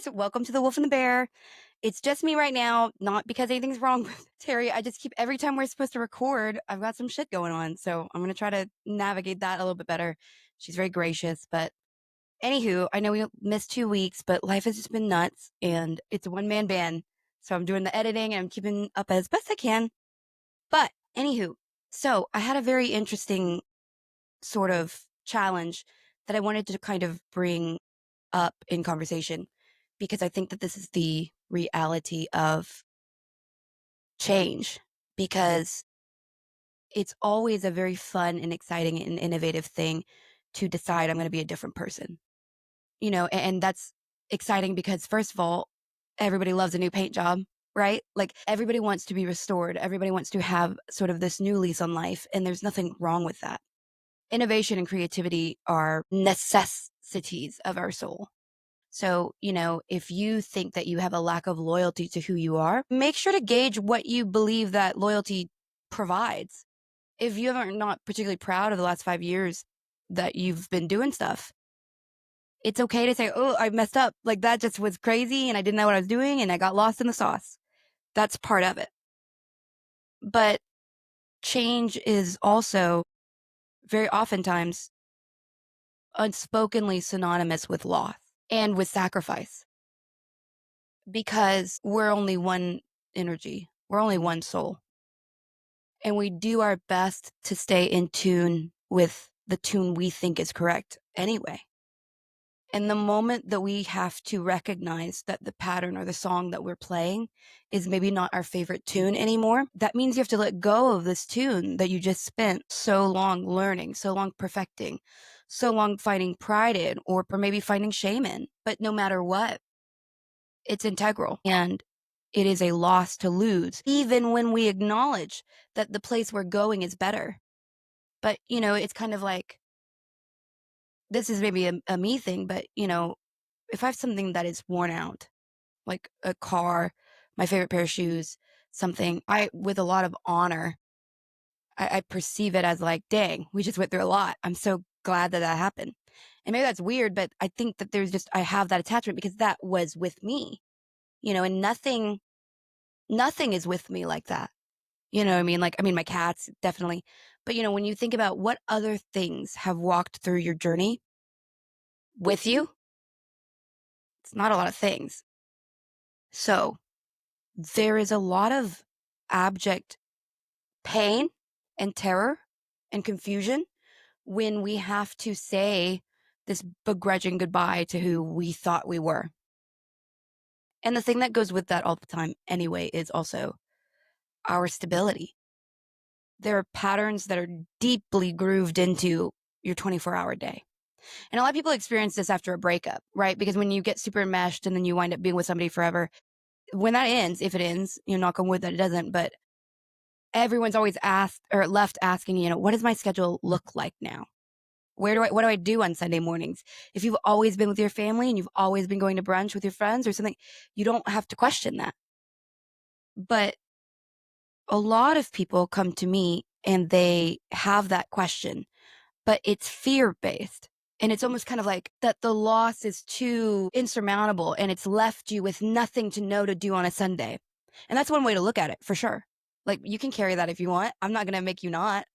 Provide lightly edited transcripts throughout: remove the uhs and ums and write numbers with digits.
guys, welcome to the Wolf and the Bear. It's just me right now, not because anything's wrong with Terry. I just keep every time we're supposed to record, I've got some shit going on. So I'm going to try to navigate that a little bit better. She's very gracious. But anywho, I know we missed 2 weeks, but life has just been nuts and it's a one man band. So I'm doing the editing and I'm keeping up as best I can. But anywho, so I had a very interesting sort of challenge that I wanted to kind of bring up in conversation because I think that this is the reality of change because it's always a very fun and exciting and innovative thing to decide I'm going to be a different person. And that's exciting because first of all, everybody loves a new paint job, right? Like everybody wants to be restored. Everybody wants to have sort of this new lease on life and there's nothing wrong with that. Innovation and creativity are necessities of our soul. So, if you think that you have a lack of loyalty to who you are, make sure to gauge what you believe that loyalty provides. If you are not particularly proud of the last 5 years that you've been doing stuff, it's okay to say, oh, I messed up. Like that just was crazy and I didn't know what I was doing and I got lost in the sauce. That's part of it. But change is also very oftentimes unspokenly synonymous with loss and with sacrifice because we're only one energy, we're only one soul. And we do our best to stay in tune with the tune we think is correct anyway. And the moment that we have to recognize that the pattern or the song that we're playing is maybe not our favorite tune anymore, that means you have to let go of this tune that you just spent so long learning, so long perfecting, so long finding pride in, or maybe finding shame in. But no matter what, it's integral and it is a loss to lose, even when we acknowledge that the place we're going is better. But, it's kind of like, this is maybe a me thing, but, if I have something that is worn out, like a car, my favorite pair of shoes, something, with a lot of honor, I perceive it as like, dang, we just went through a lot. I'm so glad that happened. And maybe that's weird, but I think that I have that attachment because that was with me, and nothing is with me like that. You know what I mean? Like, I mean, my cats definitely. But, when you think about what other things have walked through your journey with you, it's not a lot of things. So there is a lot of abject pain and terror and confusion when we have to say this begrudging goodbye to who we thought we were. And the thing that goes with that all the time anyway is also our stability. There are patterns that are deeply grooved into your 24-hour day. And a lot of people experience this after a breakup, right? Because when you get super enmeshed and then you wind up being with somebody forever, when that ends, if it ends, knock on wood that it doesn't, but everyone's always asked or left asking, what does my schedule look like now? What do I do on Sunday mornings? If you've always been with your family and you've always been going to brunch with your friends or something, you don't have to question that. But a lot of people come to me and they have that question, but it's fear based. And it's almost kind of like that the loss is too insurmountable and it's left you with nothing to know to do on a Sunday. And that's one way to look at it for sure. Like you can carry that if you want. I'm not going to make you not.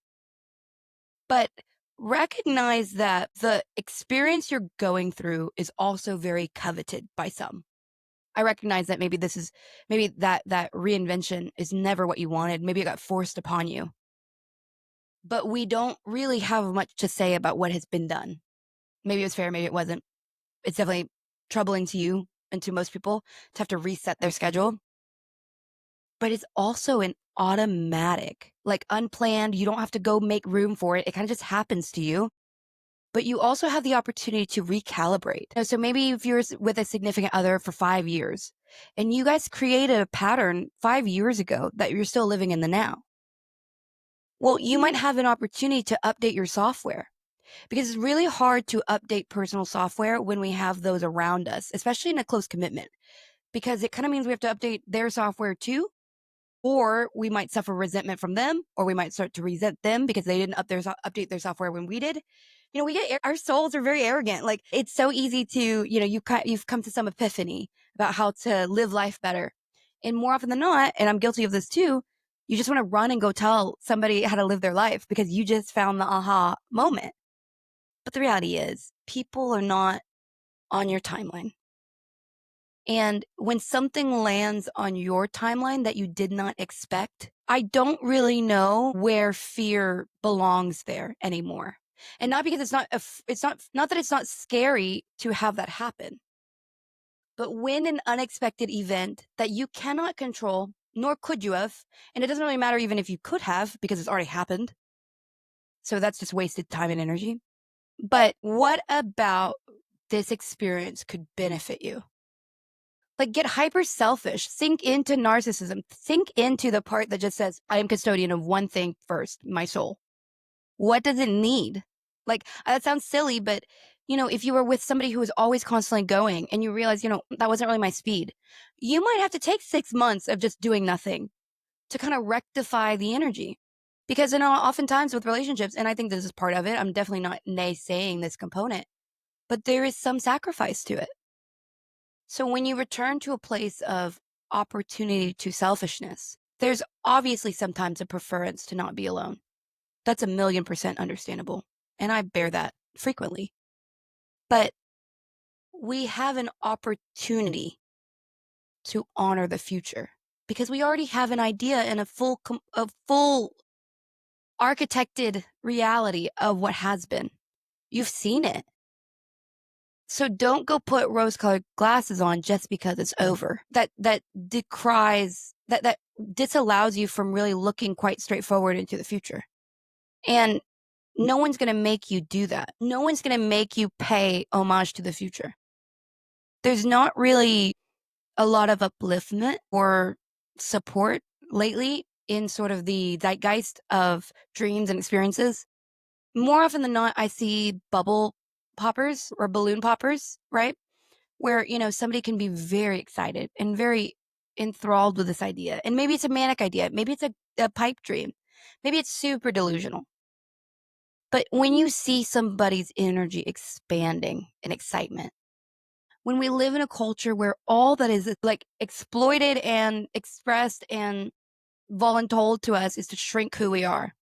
But recognize that the experience you're going through is also very coveted by some. I recognize that maybe that reinvention is never what you wanted. Maybe it got forced upon you. But we don't really have much to say about what has been done. Maybe it was fair, maybe it wasn't. It's definitely troubling to you and to most people to have to reset their schedule. But it's also an automatic, like unplanned. You don't have to go make room for it. It kind of just happens to you. But you also have the opportunity to recalibrate. So maybe if you're with a significant other for 5 years and you guys created a pattern 5 years ago that you're still living in the now. Well, you might have an opportunity to update your software because it's really hard to update personal software when we have those around us, especially in a close commitment, because it kind of means we have to update their software too, or we might suffer resentment from them, or we might start to resent them because they didn't update their software when we did. We get our souls are very arrogant. Like, it's so easy to, you've come to some epiphany about how to live life better. And more often than not, and I'm guilty of this too, you just want to run and go tell somebody how to live their life because you just found the aha moment. But the reality is, people are not on your timeline. And when something lands on your timeline that you did not expect, I don't really know where fear belongs there anymore. And not because it's not that it's not scary to have that happen, but when an unexpected event that you cannot control, nor could you have, and it doesn't really matter even if you could have because it's already happened. So that's just wasted time and energy. But what about this experience could benefit you? Like, get hyper selfish, sink into narcissism, sink into the part that just says, I am custodian of one thing first, my soul. What does it need? Like, that sounds silly, but if you were with somebody who was always constantly going and you realize, that wasn't really my speed, you might have to take 6 months of just doing nothing to kind of rectify the energy. Because oftentimes with relationships, and I think this is part of it, I'm definitely not naysaying this component, but there is some sacrifice to it. So when you return to a place of opportunity to selfishness, there's obviously sometimes a preference to not be alone. That's 1,000,000% understandable. And I bear that frequently. But we have an opportunity to honor the future because we already have an idea and a full architected reality of what has been. You've seen it. So don't go put rose-colored glasses on just because it's over. That disallows you from really looking quite straightforward into the future. And no one's going to make you do that. No one's going to make you pay homage to the future. There's not really a lot of upliftment or support lately in sort of the zeitgeist of dreams and experiences. More often than not, I see bubble poppers or balloon poppers, right? Where, somebody can be very excited and very enthralled with this idea. And maybe it's a manic idea. Maybe it's a pipe dream. Maybe it's super delusional. But when you see somebody's energy expanding in excitement, when we live in a culture where all that is like exploited and expressed and voluntold to us is to shrink who we are,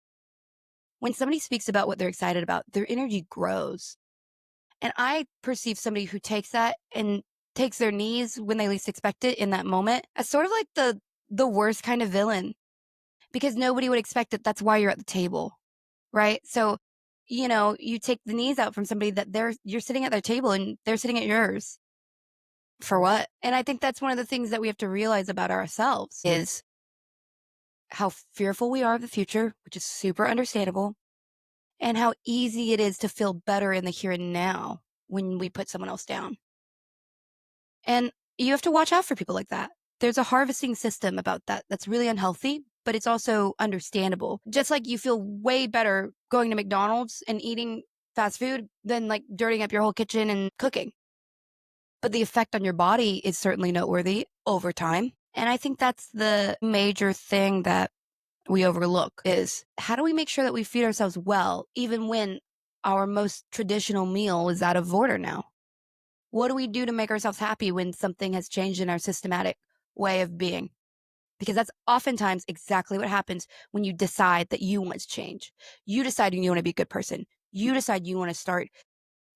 when somebody speaks about what they're excited about, their energy grows. And I perceive somebody who takes that and takes their knees when they least expect it in that moment as sort of like the worst kind of villain, because nobody would expect it. That's why you're at the table, right? So, you take the knees out from somebody that you're sitting at their table and they're sitting at yours. For what? And I think that's one of the things that we have to realize about ourselves is how fearful we are of the future, which is super understandable, and how easy it is to feel better in the here and now when we put someone else down. And you have to watch out for people like that. There's a harvesting system about that that's really unhealthy, but it's also understandable. Just like you feel way better going to McDonald's and eating fast food than like dirtying up your whole kitchen and cooking. But the effect on your body is certainly noteworthy over time. And I think that's the major thing that we overlook is how do we make sure that we feed ourselves well, even when our most traditional meal is out of order now? What do we do to make ourselves happy when something has changed in our systematic way of being? Because that's oftentimes exactly what happens when you decide that you want to change. You decide you want to be a good person. You decide you want to start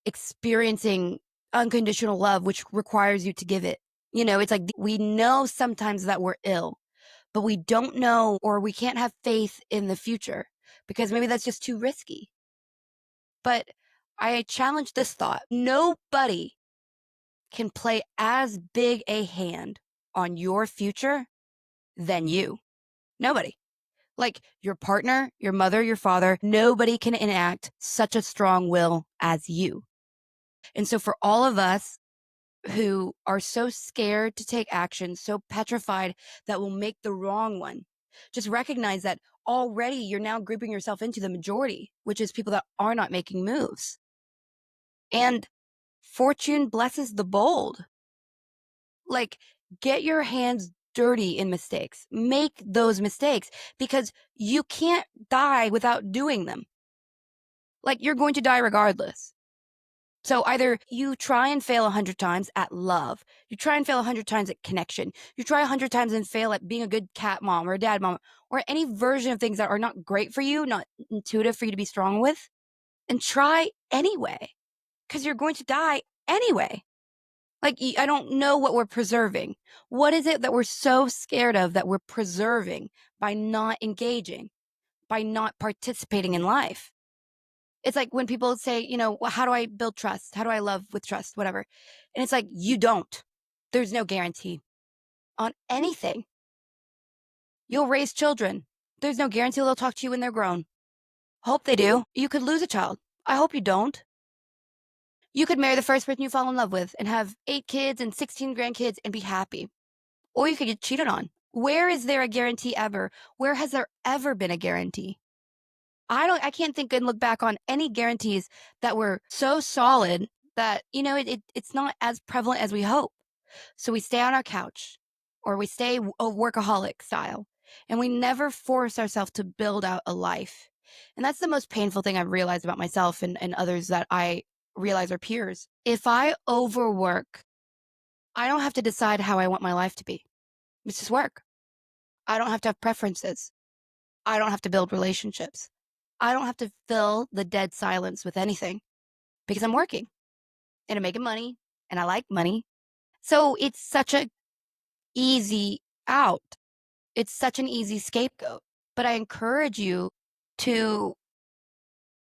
experiencing unconditional love, which requires you to give it. It's like we know sometimes that we're ill, but we don't know or we can't have faith in the future because maybe that's just too risky. But I challenge this thought. Nobody can play as big a hand on your future than you. Nobody. Like your partner, your mother, your father, nobody can enact such a strong will as you. And so for all of us who are so scared to take action, so petrified that we'll make the wrong one, just recognize that already you're now grouping yourself into the majority, which is people that are not making moves. And fortune blesses the bold. Like, get your hands dirty in mistakes. Make those mistakes because you can't die without doing them. Like, you're going to die regardless. So either you try and fail 100 times at love, you try and fail 100 times at connection, you try 100 times and fail at being a good cat mom or a dad mom, or any version of things that are not great for you, not intuitive for you to be strong with, and try anyway, because you're going to die anyway. Like, I don't know what we're preserving. What is it that we're so scared of that we're preserving by not engaging, by not participating in life? It's like when people say, well, how do I build trust? How do I love with trust? Whatever. And it's like, you don't. There's no guarantee on anything. You'll raise children. There's no guarantee they'll talk to you when they're grown. Hope they do. You could lose a child. I hope you don't. You could marry the first person you fall in love with and have 8 kids and 16 grandkids and be happy. Or you could get cheated on. Where is there a guarantee ever? Where has there ever been a guarantee? I can't think and look back on any guarantees that were so solid that, it's not as prevalent as we hope. So we stay on our couch or we stay a workaholic style and we never force ourselves to build out a life. And that's the most painful thing I've realized about myself and others that I realize are peers. If I overwork, I don't have to decide how I want my life to be. It's just work. I don't have to have preferences. I don't have to build relationships. I don't have to fill the dead silence with anything because I'm working and I'm making money and I like money. So it's such a easy out. It's such an easy scapegoat. But I encourage you to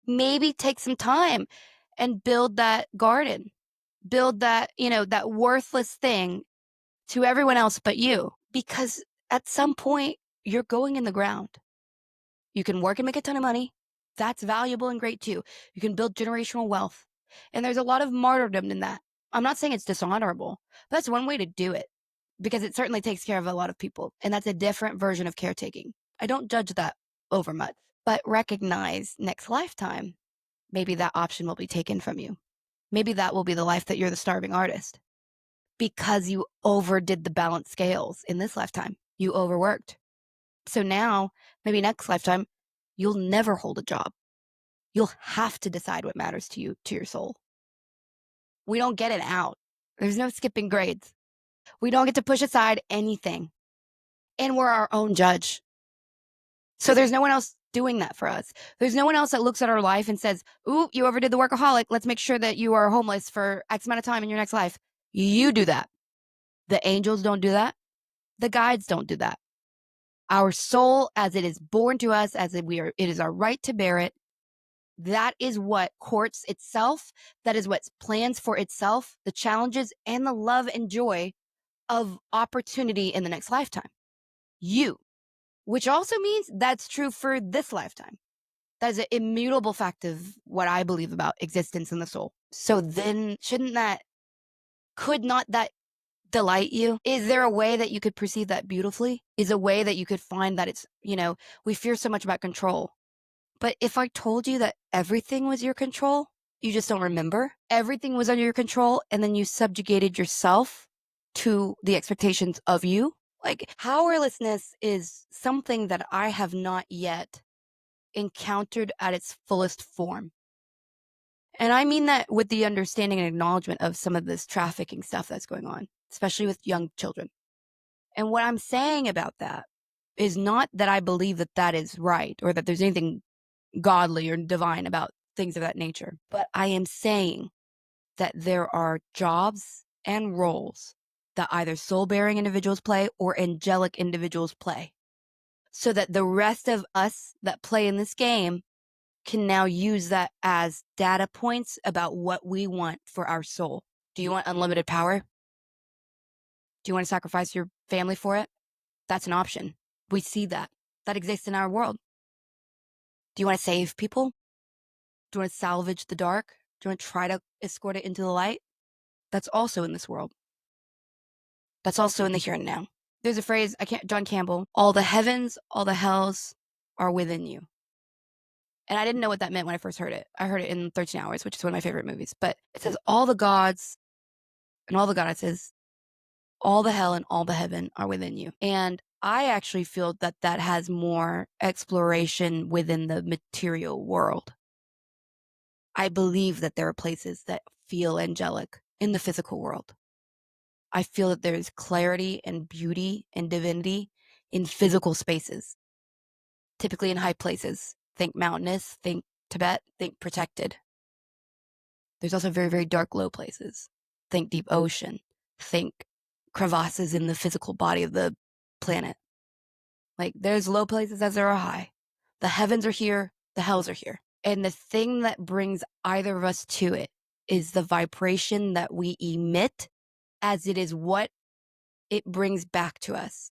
maybe take some time and build that garden, build that, that worthless thing to everyone else but you, because at some point you're going in the ground. You can work and make a ton of money. That's valuable and great too. You can build generational wealth. And there's a lot of martyrdom in that. I'm not saying it's dishonorable, but that's one way to do it because it certainly takes care of a lot of people. And that's a different version of caretaking. I don't judge that over much, but recognize next lifetime, maybe that option will be taken from you. Maybe that will be the life that you're the starving artist because you overdid the balance scales in this lifetime. You overworked. So now, maybe next lifetime, you'll never hold a job. You'll have to decide what matters to you, to your soul. We don't get it out. There's no skipping grades. We don't get to push aside anything. And we're our own judge. So there's no one else doing that for us. There's no one else that looks at our life and says, ooh, you overdid the workaholic. Let's make sure that you are homeless for X amount of time in your next life. You do that. The angels don't do that. The guides don't do that. Our soul, as it is born to us, it is our right to bear it. That is what courts itself. That is what plans for itself, the challenges and the love and joy of opportunity in the next lifetime. You, which also means that's true for this lifetime. That is an immutable fact of what I believe about existence and the soul. So then could not that delight you? Is there a way that you could perceive that beautifully? Is a way that you could find that it's, we fear so much about control. But if I told you that everything was your control, you just don't remember. Everything was under your control, and then you subjugated yourself to the expectations of you. Like, powerlessness is something that I have not yet encountered at its fullest form. And I mean that with the understanding and acknowledgement of some of this trafficking stuff that's going on, especially with young children. And what I'm saying about that is not that I believe that that is right or that there's anything godly or divine about things of that nature, but I am saying that there are jobs and roles that either soul-bearing individuals play or angelic individuals play, so that the rest of us that play in this game can now use that as data points about what we want for our soul. Do you want unlimited power? Do you want to sacrifice your family for it? That's an option. We see that. That exists in our world. Do you want to save people? Do you want to salvage the dark? Do you want to try to escort it into the light? That's also in this world. That's also in the here and now. There's a phrase, John Campbell, all the heavens, all the hells are within you. And I didn't know what that meant when I first heard it. I heard it in 13 Hours, which is one of my favorite movies. But it says all the gods and all the goddesses, all the hell and all the heaven are within you. And I actually feel that that has more exploration within the material world. I believe that there are places that feel angelic in the physical world. I feel that there's clarity and beauty and divinity in physical spaces, typically in high places. Think mountainous, think Tibet, think protected. There's also very, very dark, low places. Think deep ocean, think crevasses in the physical body of the planet. Like there's low places as there are high. The heavens are here, the hells are here. And the thing that brings either of us to it is the vibration that we emit, as it is what it brings back to us.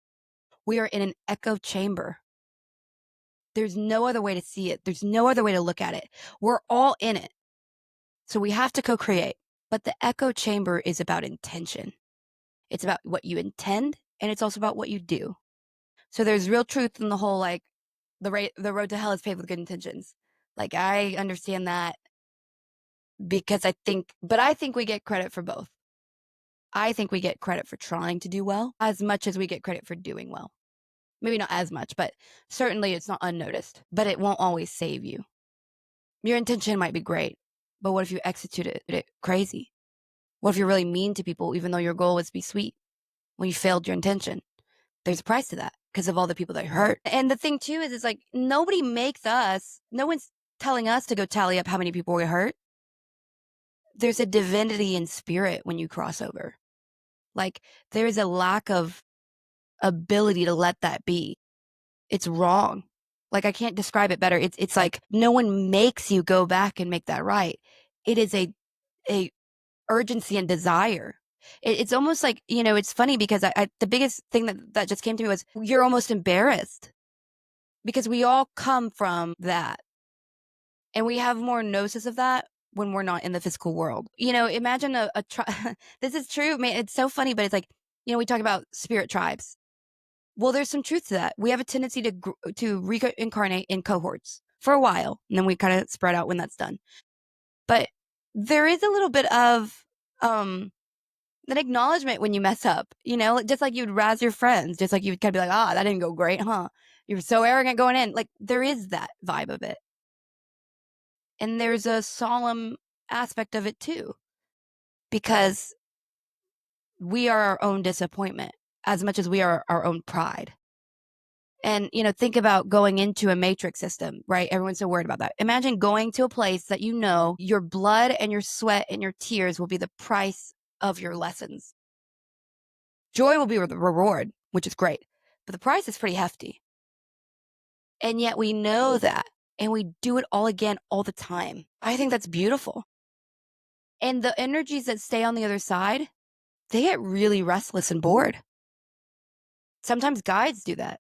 We are in an echo chamber. There's no other way to see it. There's no other way to look at it. We're all in it. So we have to co-create. But the echo chamber is about intention. It's about what you intend, and it's also about what you do. So there's real truth in the whole, like, the road to hell is paved with good intentions. Like, I understand that because I think we get credit for both. I think we get credit for trying to do well as much as we get credit for doing well. Maybe not as much, but certainly it's not unnoticed. But it won't always save you. Your intention might be great, but what if you executed it crazy? What if you're really mean to people even though your goal was to be sweet? When you failed your intention, there's a price to that because of all the people that hurt. And the thing too is, it's like nobody makes us, no one's telling us to go tally up how many people we hurt. There's a divinity in spirit when you cross over. Like there's a lack of ability to let that be. It's wrong. Like I can't describe it better. It's like no one makes you go back and make that right. It is a urgency and desire. It's almost like, it's funny because the biggest thing that just came to me was you're almost embarrassed because we all come from that. And we have more gnosis of that when we're not in the physical world. Imagine this is true, man. It's so funny, but it's like, we talk about spirit tribes. Well, there's some truth to that. We have a tendency to reincarnate in cohorts for a while, and then we kind of spread out when that's done. But there is a little bit of an acknowledgement when you mess up, just like you'd razz your friends, just like you would kind of be like, that didn't go great, huh? You were so arrogant going in. Like there is that vibe of it. And there's a solemn aspect of it too, because we are our own disappointment as much as we are our own pride. And, think about going into a matrix system, right? Everyone's so worried about that. Imagine going to a place that your blood and your sweat and your tears will be the price of your lessons. Joy will be the reward, which is great, but the price is pretty hefty. And yet we know that, and we do it all again all the time. I think that's beautiful. And the energies that stay on the other side, they get really restless and bored. Sometimes guides do that.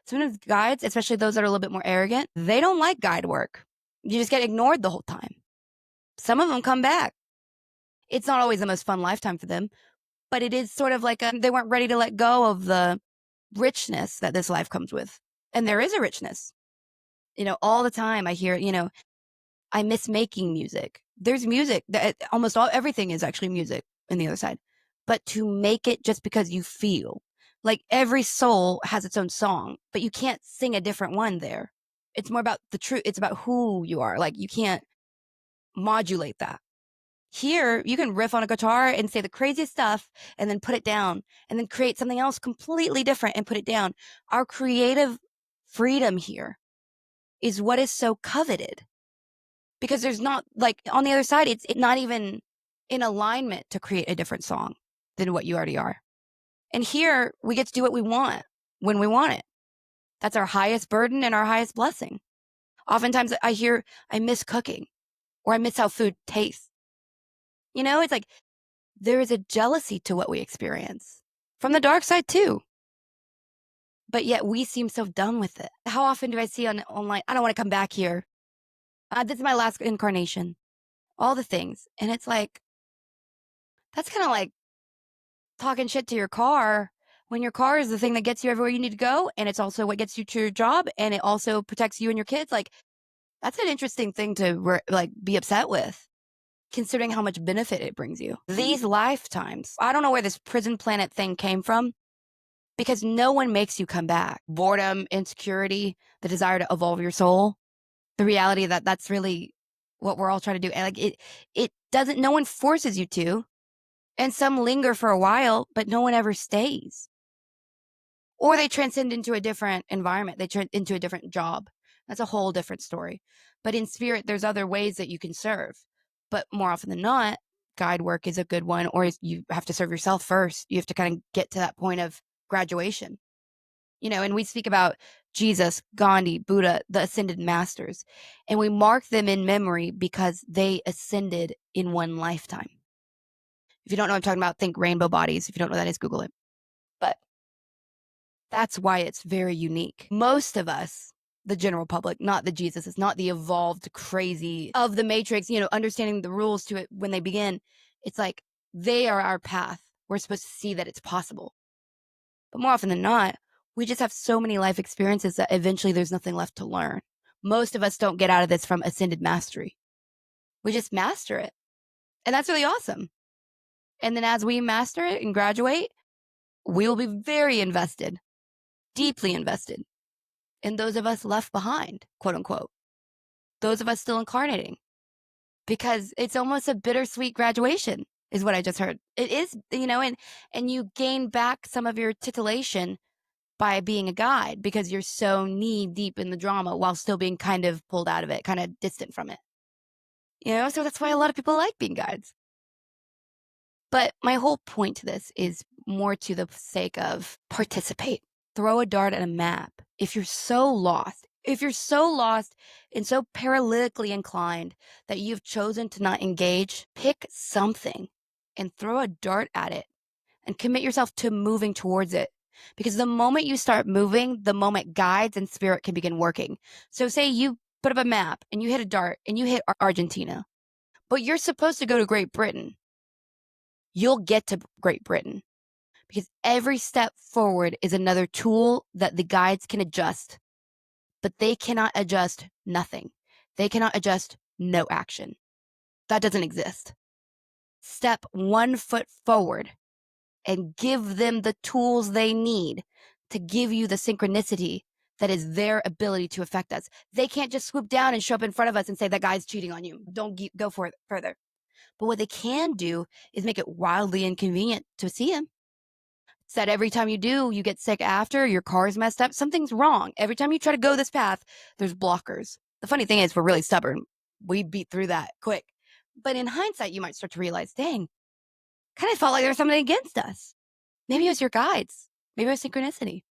Sometimes guides, especially those that are a little bit more arrogant, they don't like guide work. You just get ignored the whole time. Some of them come back. It's not always the most fun lifetime for them, but it is sort of like they weren't ready to let go of the richness that this life comes with. And there is a richness. All the time I hear, I miss making music. There's music that everything is actually music in the other side. But to make it just because you feel like every soul has its own song, but you can't sing a different one there. It's more about the truth. It's about who you are. Like you can't modulate that. Here, you can riff on a guitar and say the craziest stuff and then put it down and then create something else completely different and put it down. Our creative freedom here is what is so coveted, because there's not, like, on the other side, it's not even in alignment to create a different song than what you already are. And here we get to do what we want when we want it. That's our highest burden and our highest blessing. Oftentimes I hear, I miss cooking, or I miss how food tastes. It's like there is a jealousy to what we experience from the dark side too. But yet we seem so done with it. How often do I see online, I don't want to come back here. This is my last incarnation. All the things. And it's like, that's kind of like talking shit to your car when your car is the thing that gets you everywhere you need to go. And it's also what gets you to your job. And it also protects you and your kids. Like, that's an interesting thing to be upset with, considering how much benefit it brings you. These lifetimes, I don't know where this prison planet thing came from, because no one makes you come back. Boredom, insecurity, the desire to evolve your soul, the reality that that's really what we're all trying to do. And like it doesn't, no one forces you to. And some linger for a while, but no one ever stays. Or they transcend into a different environment. They turn into a different job. That's a whole different story. But in spirit, there's other ways that you can serve. But more often than not, guide work is a good one, or you have to serve yourself first. You have to kind of get to that point of graduation. And we speak about Jesus, Gandhi, Buddha, the ascended masters, and we mark them in memory because they ascended in one lifetime. If you don't know what I'm talking about, think rainbow bodies. If you don't know what that is, Google it. But that's why it's very unique. Most of us, the general public, not the Jesuses, not the evolved crazy of the Matrix, understanding the rules to it when they begin, it's like they are our path. We're supposed to see that it's possible. But more often than not, we just have so many life experiences that eventually there's nothing left to learn. Most of us don't get out of this from ascended mastery. We just master it. And that's really awesome. And then as we master it and graduate, we will be very invested, deeply invested in those of us left behind, quote unquote, those of us still incarnating, because it's almost a bittersweet graduation is what I just heard. It is, and you gain back some of your titillation by being a guide because you're so knee deep in the drama while still being kind of pulled out of it, kind of distant from it. So that's why a lot of people like being guides. But my whole point to this is more to the sake of participate. Throw a dart at a map. If you're so lost and so paralytically inclined that you've chosen to not engage, pick something and throw a dart at it and commit yourself to moving towards it. Because the moment you start moving, the moment guides and spirit can begin working. So say you put up a map and you hit a dart and you hit Argentina, but you're supposed to go to Great Britain. You'll get to Great Britain because every step forward is another tool that the guides can adjust, but they cannot adjust nothing. They cannot adjust no action. That doesn't exist. Step 1 foot forward and give them the tools they need to give you the synchronicity that is their ability to affect us. They can't just swoop down and show up in front of us and say that guy's cheating on you. Don't go for it further. But what they can do is make it wildly inconvenient to see him. Said every time you do, you get sick after, your car's messed up, something's wrong. Every time you try to go this path, there's blockers. The funny thing is, we're really stubborn. We beat through that quick. But in hindsight, you might start to realize, dang, kind of felt like there was something against us. Maybe it was your guides. Maybe it was synchronicity.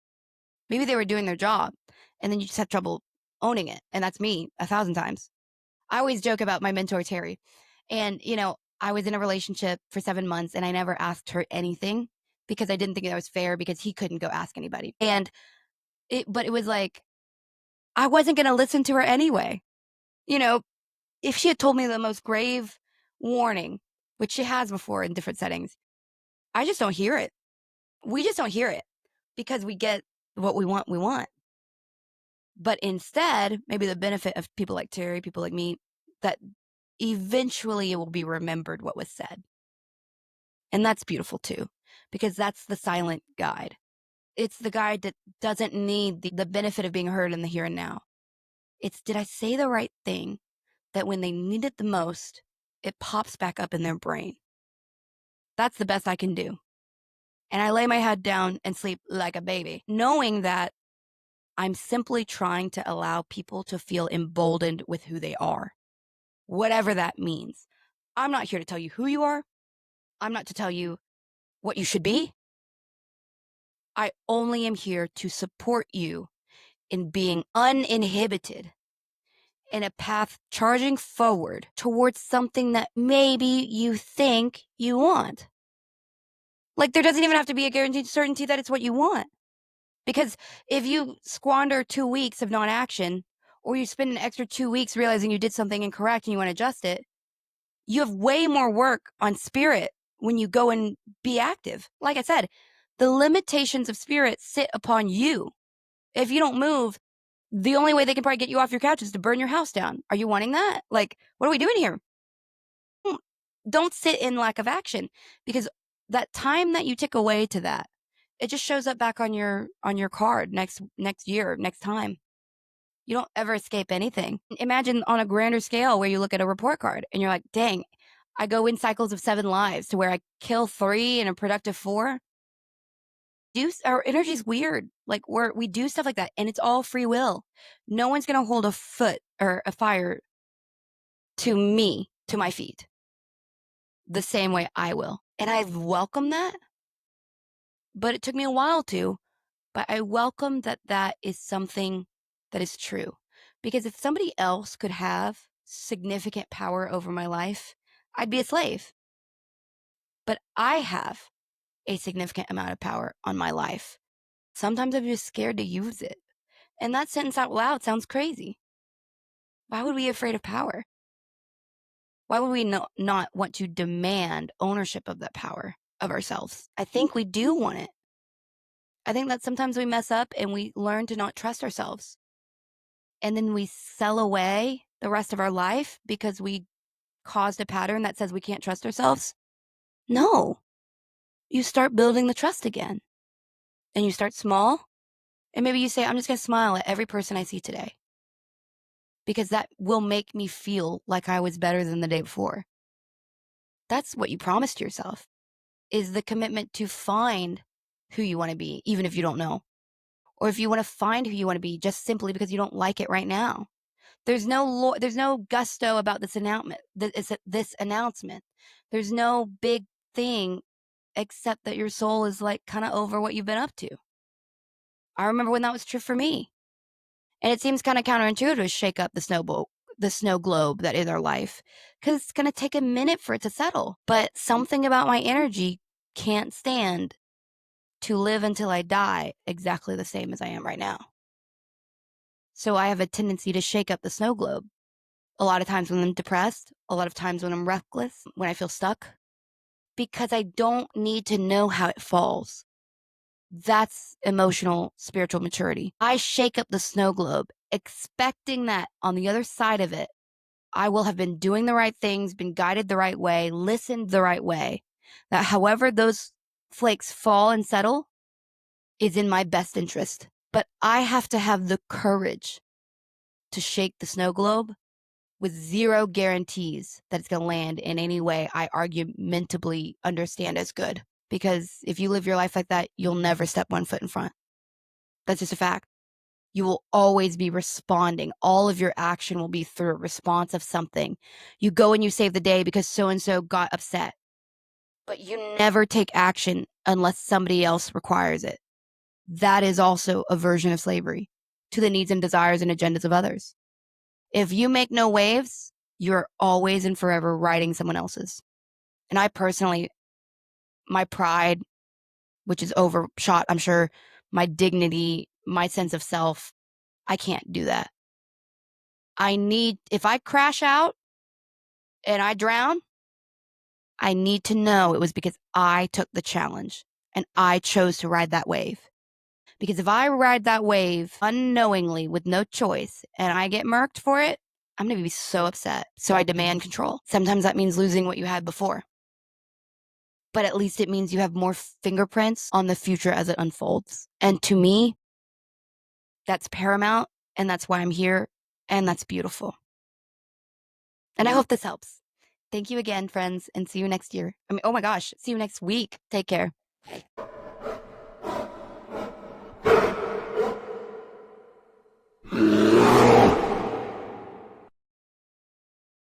Maybe they were doing their job and then you just had trouble owning it. And that's me 1,000 times. I always joke about my mentor, Terry. And, I was in a relationship for 7 months and I never asked her anything because I didn't think that was fair because he couldn't go ask anybody. But it was like, I wasn't going to listen to her anyway. If she had told me the most grave warning, which she has before in different settings, I just don't hear it. We just don't hear it because we get what we want. But instead, maybe the benefit of people like Terry, people like me, that eventually it will be remembered what was said. And that's beautiful too, because that's the silent guide. It's the guide that doesn't need the benefit of being heard in the here and now. It's, did I say the right thing that when they need it the most, it pops back up in their brain? That's the best I can do. And I lay my head down and sleep like a baby, knowing that I'm simply trying to allow people to feel emboldened with who they are, whatever that means. I'm not here to tell you who you are. I'm not to tell you what you should be. I only am here to support you in being uninhibited in a path charging forward towards something that maybe you think you want. Like, there doesn't even have to be a guaranteed certainty that it's what you want. Because if you squander 2 weeks of non-action, or you spend an extra 2 weeks realizing you did something incorrect and you want to adjust it, you have way more work on spirit when you go and be active. Like I said, the limitations of spirit sit upon you. If you don't move, the only way they can probably get you off your couch is to burn your house down. Are you wanting that? Like, what are we doing here? Don't sit in lack of action, because that time that you tick away to that, it just shows up back on your card next year, next time. You don't ever escape anything. Imagine on a grander scale where you look at a report card and you're like, dang, I go in cycles of 7 lives to where I kill 3 and a productive 4. Our energy is weird. Like we do stuff like that, and it's all free will. No one's gonna hold a foot or a fire to me, to my feet, the same way I will. And I've welcomed that, but it took me a while to. But I welcome that that is something that is true. Because if somebody else could have significant power over my life, I'd be a slave. But I have a significant amount of power on my life. Sometimes I'm just scared to use it. And that sentence out loud sounds crazy. Why would we be afraid of power? Why would we not want to demand ownership of that power of ourselves? I think we do want it. I think that sometimes we mess up and we learn to not trust ourselves. And then we sell away the rest of our life because we caused a pattern that says we can't trust ourselves. No, you start building the trust again. And you start small. And maybe you say, I'm just going to smile at every person I see today, because that will make me feel like I was better than the day before. That's what you promised yourself, is the commitment to find who you want to be, even if you don't know. Or if you want to find who you want to be just simply because you don't like it right now. There's no gusto about this announcement. This announcement. There's no big thing except that your soul is like kind of over what you've been up to. I remember when that was true for me. And it seems kind of counterintuitive to shake up the snow globe that is our life, because it's going to take a minute for it to settle. But something about my energy can't stand to live until I die exactly the same as I am right now. So I have a tendency to shake up the snow globe. A lot of times when I'm depressed, a lot of times when I'm reckless, when I feel stuck, because I don't need to know how it falls. That's emotional, spiritual maturity. I shake up the snow globe, expecting that on the other side of it, I will have been doing the right things, been guided the right way, listened the right way. That however those flakes fall and settle is in my best interest. But I have to have the courage to shake the snow globe with zero guarantees that it's going to land in any way I argumentably understand as good. Because if you live your life like that, you'll never step one foot in front. That's just a fact. You will always be responding. All of your action will be through a response of something. You go and you save the day because so-and-so got upset. But you never take action unless somebody else requires it. That is also a version of slavery to the needs and desires and agendas of others. If you make no waves, you're always and forever riding someone else's. And I personally, my pride, which is overshot, I'm sure, my dignity, my sense of self, I can't do that. If I crash out and I drown, I need to know it was because I took the challenge and I chose to ride that wave. Because if I ride that wave unknowingly with no choice and I get murked for it, I'm going to be so upset. So I demand control. Sometimes that means losing what you had before. But at least it means you have more fingerprints on the future as it unfolds. And to me, that's paramount. And that's why I'm here. And that's beautiful. And I hope this helps. Thank you again, friends, and see you next year. Oh my gosh, see you next week. Take care.